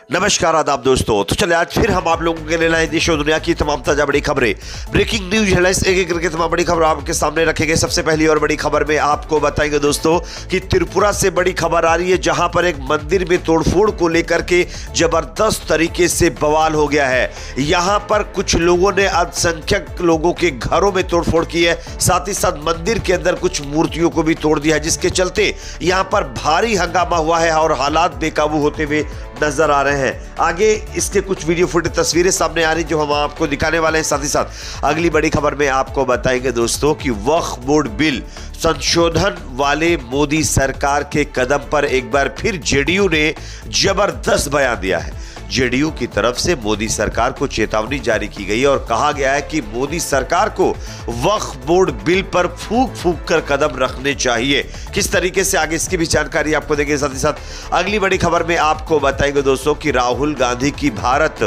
नमस्कार आदाब दोस्तों। तो चले आज फिर हम आप लोगों के लिए लाए देश और दुनिया की तमाम ताजा बड़ी खबरें, ब्रेकिंग न्यूज हेडलाइंस, एक एक करके तमाम बड़ी खबर आपके सामने रखेंगे। सबसे पहली और बड़ी खबर में आपको बताएंगे दोस्तों कि त्रिपुरा से बड़ी खबर आ रही है, जहां पर एक मंदिर में तोड़फोड़ को लेकर के जबरदस्त तरीके से बवाल हो गया है। यहां पर कुछ लोगों ने अल्पसंख्यक लोगों के घरों में तोड़फोड़ की है, साथ ही साथ मंदिर के अंदर कुछ मूर्तियों को भी तोड़ दिया है, जिसके चलते यहां पर भारी हंगामा हुआ है और हालात बेकाबू होते हुए नजर आ रहे हैं। आगे इसके कुछ वीडियो फुटेज तस्वीरें सामने आ रही जो हम आपको दिखाने वाले हैं। साथ ही साथ अगली बड़ी खबर में आपको बताएंगे दोस्तों कि वक्फ बोर्ड बिल संशोधन वाले मोदी सरकार के कदम पर एक बार फिर जेडीयू ने जबरदस्त बयान दिया है। जेडीयू की तरफ से मोदी सरकार को चेतावनी जारी की गई और कहा गया है कि मोदी सरकार को वक्फ बोर्ड बिल पर फूंक फूंक कर कदम रखने चाहिए। किस तरीके से, आगे इसकी भी जानकारी आपको देंगे। साथ ही साथ अगली बड़ी खबर में आपको बताएंगे दोस्तों कि राहुल गांधी की भारत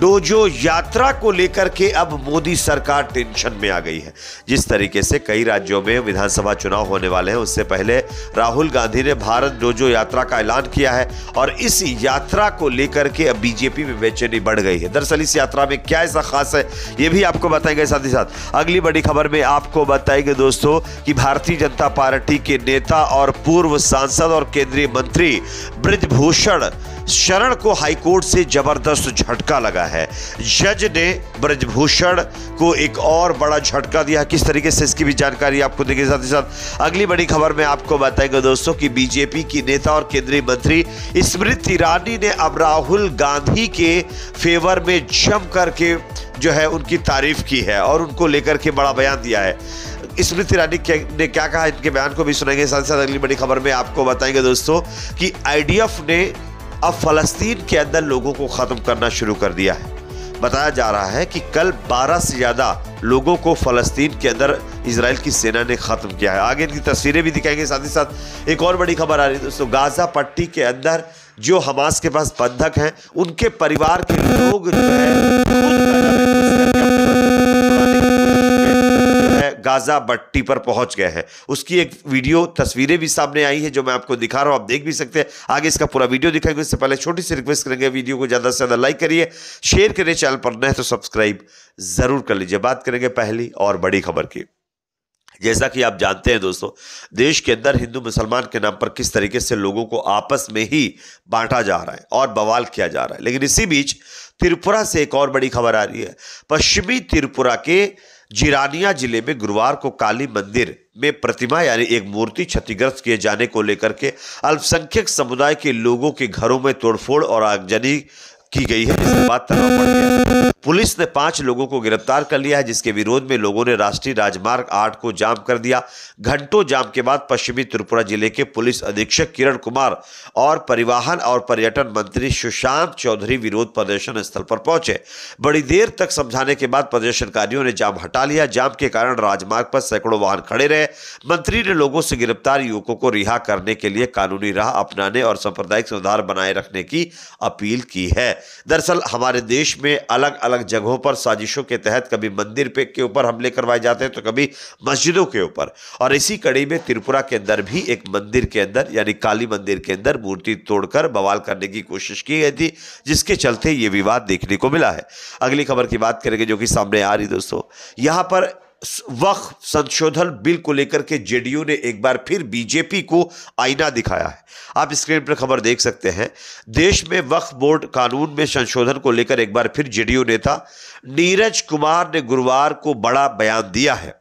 डोजो यात्रा को लेकर के अब मोदी सरकार टेंशन में आ गई है। जिस तरीके से कई राज्यों में विधानसभा चुनाव होने वाले हैं, उससे पहले राहुल गांधी ने भारत डोजो यात्रा का ऐलान किया है और इस यात्रा को लेकर के बीजेपी में बेचैनी बढ़ गई है। दरअसल इस यात्रा में क्या ऐसा खास है, यह भी आपको बताएंगे। साथ ही साथ अगली बड़ी खबर में आपको बताएंगे दोस्तों कि भारतीय जनता पार्टी के नेता और पूर्व सांसद और केंद्रीय मंत्री बृजभूषण शरण को हाईकोर्ट से जबरदस्त झटका लगा है। जज ने बृजभूषण को एक और बड़ा झटका दिया। किस तरीके से, इसकी भी जानकारी आपको देंगे। साथ ही साथ अगली बड़ी खबर में आपको बताएंगे दोस्तों कि बीजेपी की नेता और केंद्रीय मंत्री स्मृति ईरानी ने अब राहुल गांधी के फेवर में जम करके जो है उनकी तारीफ की है और उनको लेकर के बड़ा बयान दिया है। स्मृति ईरानी ने क्या कहा, इनके बयान को भी सुनेंगे। साथ ही साथ अगली बड़ी खबर में आपको बताएंगे दोस्तों कि आईडीएफ ने अब फलस्तीन के अंदर लोगों को खत्म करना शुरू कर दिया है। बताया जा रहा है कि कल 12 से ज्यादा लोगों को फलस्तीन के अंदर इजराइल की सेना ने खत्म किया है। आगे इनकी तस्वीरें भी दिखाएंगे। साथ ही साथ एक और बड़ी खबर आ रही है दोस्तों, गाजा पट्टी के अंदर जो हमास के पास बंधक हैं, उनके परिवार के लोग जो है गाजा पट्टी पर पहुंच गए हैं। उसकी एक वीडियो तस्वीरें भी सामने आई है जो मैं आपको दिखा रहा हूं, आप देख भी सकते हैं। आगे इसका पूरा वीडियो दिखाएंगे। उससे पहले छोटी सी रिक्वेस्ट करेंगे, वीडियो को ज्यादा से ज्यादा लाइक करिए, शेयर करिए, चैनल पर नए तो सब्सक्राइब जरूर कर लीजिए। बात करेंगे पहली और बड़ी खबर की। जैसा कि आप जानते हैं दोस्तों, देश के अंदर हिंदू मुसलमान के नाम पर किस तरीके से लोगों को आपस में ही बांटा जा रहा है और बवाल किया जा रहा है। लेकिन इसी बीच त्रिपुरा से एक और बड़ी खबर आ रही है। पश्चिमी त्रिपुरा के जिरानिया जिले में गुरुवार को काली मंदिर में प्रतिमा यानी एक मूर्ति क्षतिग्रस्त किए जाने को लेकर के अल्पसंख्यक समुदाय के लोगों के घरों में तोड़फोड़ और आगजनी की गई है, जिसके बाद तनाव बढ़ गया। पुलिस ने 5 लोगों को गिरफ्तार कर लिया है, जिसके विरोध में लोगों ने राष्ट्रीय राजमार्ग 8 को जाम कर दिया। घंटों जाम के बाद पश्चिमी त्रिपुरा जिले के पुलिस अधीक्षक किरण कुमार और परिवहन और पर्यटन मंत्री सुशांत चौधरी विरोध प्रदर्शन स्थल पर पहुंचे। बड़ी देर तक समझाने के बाद प्रदर्शनकारियों ने जाम हटा लिया। जाम के कारण राजमार्ग पर सैकड़ों वाहन खड़े रहे। मंत्री ने लोगों से गिरफ्तार युवकों को रिहा करने के लिए कानूनी राह अपनाने और सांप्रदायिक सुधार बनाए रखने की अपील की है। दरअसल हमारे देश में अलग अलग जगहों पर साजिशों के तहत कभी मंदिर पे के ऊपर हमले करवाए जाते हैं तो कभी मस्जिदों के ऊपर, और इसी कड़ी में त्रिपुरा के अंदर भी एक मंदिर के अंदर यानी काली मंदिर के अंदर मूर्ति तोड़कर बवाल करने की कोशिश की गई थी, जिसके चलते यह विवाद देखने को मिला है। अगली खबर की बात करेंगे जो कि सामने आ रही दोस्तों, यहां पर वक्फ संशोधन बिल को लेकर के जेडीयू ने एक बार फिर बीजेपी को आईना दिखाया है। आप स्क्रीन पर खबर देख सकते हैं। देश में वक्फ बोर्ड कानून में संशोधन को लेकर एक बार फिर जेडीयू नेता नीरज कुमार ने गुरुवार को बड़ा बयान दिया है।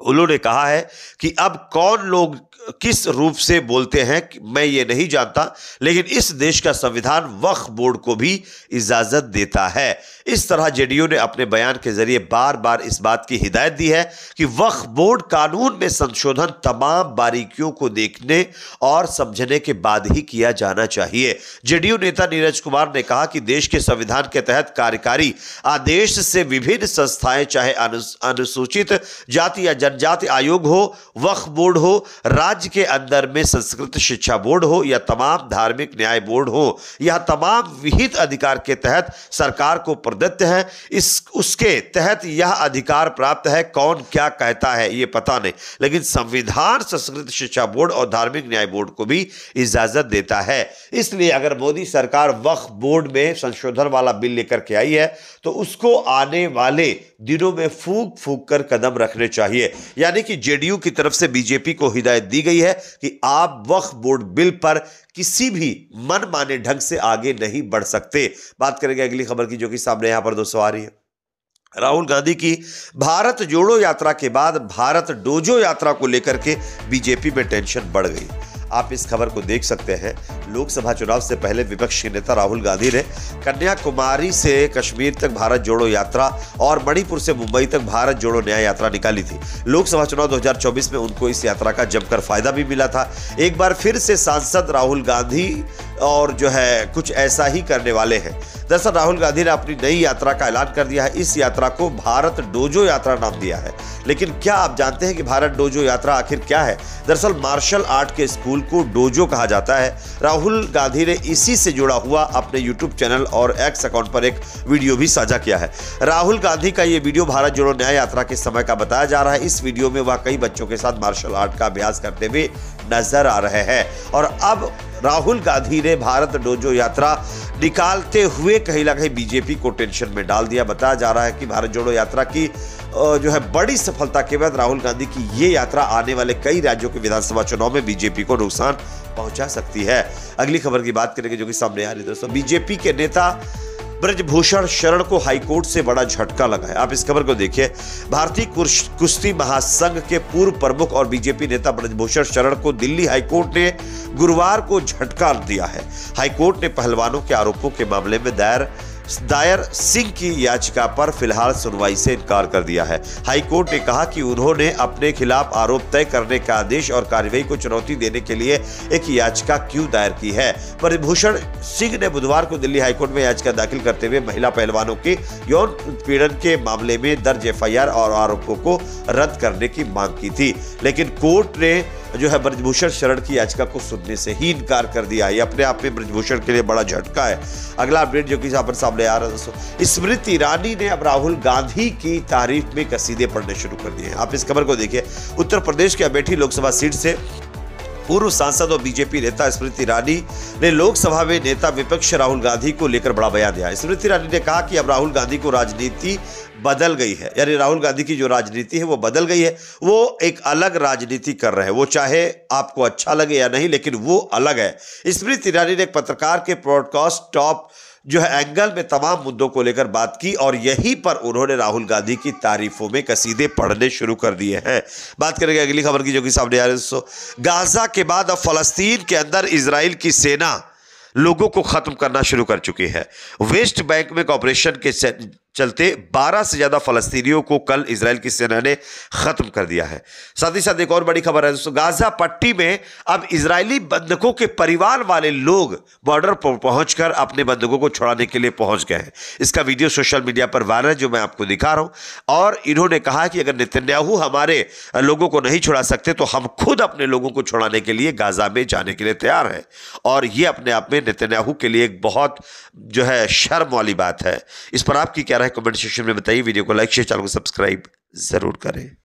उन्होंने कहा है कि अब कौन लोग किस रूप से बोलते हैं मैं ये नहीं जानता, लेकिन इस देश का संविधान वक्फ बोर्ड को भी इजाजत देता है। इस तरह जेडीयू ने अपने बयान के जरिए बार बार इस बात की हिदायत दी है कि वक्फ बोर्ड कानून में संशोधन तमाम बारीकियों को देखने और समझने के बाद ही किया जाना चाहिए। जेडीयू नेता नीरज कुमार ने कहा कि देश के संविधान के तहत कार्यकारी आदेश से विभिन्न संस्थाएं, चाहे अनुसूचित जाति या जनजाति आयोग हो, वक्फ बोर्ड हो, राज्य राज्य के अंदर में संस्कृत शिक्षा बोर्ड हो या तमाम धार्मिक न्याय बोर्ड हो, यह तमाम विहित अधिकार के तहत सरकार को प्रदत्त है। उसके तहत यह अधिकार प्राप्त है। कौन क्या कहता है ये पता नहीं, लेकिन संविधान संस्कृत शिक्षा बोर्ड और धार्मिक न्याय बोर्ड को भी इजाजत देता है। इसलिए अगर मोदी सरकार वक्फ बोर्ड में संशोधन वाला बिल लेकर के आई है तो उसको आने वाले दिनों में फूंक फूंक कर कदम रखने चाहिए। यानी कि जेडीयू की तरफ से बीजेपी को हिदायत दी गई है कि आप वक्फ बोर्ड बिल पर किसी भी मनमाने ढंग से आगे नहीं बढ़ सकते। बात करेंगे अगली खबर की, जो कि सामने यहां पर दोस्तों आ रही है। राहुल गांधी की भारत जोड़ो यात्रा के बाद भारत डोजो यात्रा को लेकर के बीजेपी में टेंशन बढ़ गई। आप इस खबर को देख सकते हैं। लोकसभा चुनाव से पहले विपक्ष के नेता राहुल गांधी ने कन्याकुमारी से कश्मीर तक भारत जोड़ो यात्रा और मणिपुर से मुंबई तक भारत जोड़ो न्याय यात्रा निकाली थी। लोकसभा चुनाव 2024 में उनको इस यात्रा का जमकर फायदा भी मिला था। एक बार फिर से सांसद राहुल गांधी और जो है कुछ ऐसा ही करने वाले हैं। दरअसल राहुल गांधी ने अपनी नई यात्रा का ऐलान कर दिया है। इस यात्रा को भारत डोजो यात्रा नाम दिया है। लेकिन क्या आप जानते हैं कि भारत डोजो यात्रा आखिर क्या है? दरअसल मार्शल आर्ट के स्कूल को डोजो कहा जाता है। राहुल गांधी ने इसी से जुड़ा हुआ अपने यूट्यूब चैनल और एक्स अकाउंट पर एक वीडियो भी साझा किया है। राहुल गांधी का यह वीडियो भारत जोड़ो न्याय यात्रा के समय का बताया जा रहा है। इस वीडियो में वह कई बच्चों के साथ मार्शल आर्ट का अभ्यास करते हुए नजर आ रहे हैं। और अब राहुल गांधी ने भारत डोजो यात्रा निकालते हुए कहीं ना कहीं बीजेपी को टेंशन में डाल दिया। बताया जा रहा है कि भारत जोड़ो यात्रा की जो है बड़ी सफलता के बाद राहुल गांधी की ये यात्रा आने वाले कई राज्यों के विधानसभा चुनाव में बीजेपी को नुकसान पहुंचा सकती है। अगली खबर की बात करेंगे, जो कि सामने आ रही है दोस्तों। बीजेपी के नेता ब्रजभूषण शरण को हाईकोर्ट से बड़ा झटका लगा है। आप इस खबर को देखिए। भारतीय कुश्ती महासंघ के पूर्व प्रमुख और बीजेपी नेता ब्रजभूषण शरण को दिल्ली हाईकोर्ट ने गुरुवार को झटका दिया है। हाईकोर्ट ने पहलवानों के आरोपों के मामले में दायर सिंह की याचिका पर फिलहाल सुनवाई से इनकार कर दिया है। हाईकोर्ट ने कहा कि उन्होंने अपने खिलाफ आरोप तय करने का आदेश और कार्रवाई को चुनौती देने के लिए एक याचिका क्यों दायर की है। ब्रजभूषण सिंह ने बुधवार को दिल्ली हाईकोर्ट में याचिका दाखिल करते हुए महिला पहलवानों के यौन उत्पीड़न के मामले में दर्ज एफआईआर और आरोपों को रद्द करने की मांग की थी, लेकिन कोर्ट ने जो है ब्रजभूषण शरण की याचिका को सुनने से ही इनकार कर दिया। ये अपने आप में ब्रजभूषण के लिए बड़ा झटका है। अगला अपडेट जो कि यहाँ पर सामने आ रहा है दोस्तों, स्मृति ईरानी ने अब राहुल गांधी की तारीफ में कसीदे पढ़ने शुरू कर दिए हैं। आप इस खबर को देखिए। उत्तर प्रदेश के अमेठी लोकसभा सीट से पूर्व सांसद और बीजेपी नेता स्मृति ईरानी ने लोकसभा में नेता विपक्ष राहुल गांधी को लेकर बड़ा बयान दिया। स्मृति ईरानी ने कहा कि अब राहुल गांधी को राजनीति बदल गई है, यानी राहुल गांधी की जो राजनीति है वो बदल गई है। वो एक अलग राजनीति कर रहे हैं। वो चाहे आपको अच्छा लगे या नहीं, लेकिन वो अलग है। स्मृति ईरानी ने एक पत्रकार के पॉडकास्ट टॉप जो है एंगल में तमाम मुद्दों को लेकर बात की और यहीं पर उन्होंने राहुल गांधी की तारीफों में कसीदे पढ़ने शुरू कर दिए हैं। बात करेंगे अगली खबर की, जो कि सामने आ रही है दोस्तों। गाजा के बाद अब फलस्तीन के अंदर इजराइल की सेना लोगों को खत्म करना शुरू कर चुकी है। वेस्ट बैंक में ऑपरेशन के चलते 12 से ज्यादा फलस्तीनियों को कल इजराइल की सेना ने खत्म कर दिया है। साथ ही साथ एक और बड़ी खबर है दोस्तों। गाजा पट्टी में अब इजरायली बंधकों के परिवार वाले लोग बॉर्डर पर पहुंचकर अपने बंधकों को छुड़ाने के लिए पहुंच गए हैं। इसका वीडियो सोशल मीडिया पर वायरल है, जो मैं आपको दिखा रहा हूं। और इन्होंने कहा कि अगर नेतन्याहू हमारे लोगों को नहीं छुड़ा सकते तो हम खुद अपने लोगों को छुड़ाने के लिए गाजा में जाने के लिए तैयार है। और यह अपने आप में नेतन्याहू के लिए एक बहुत जो है शर्म वाली बात है। इस पर आपकी क्या राय कमेंट सेक्शन में बताइए। वीडियो को लाइक शेयर, चैनल को सब्सक्राइब जरूर करें।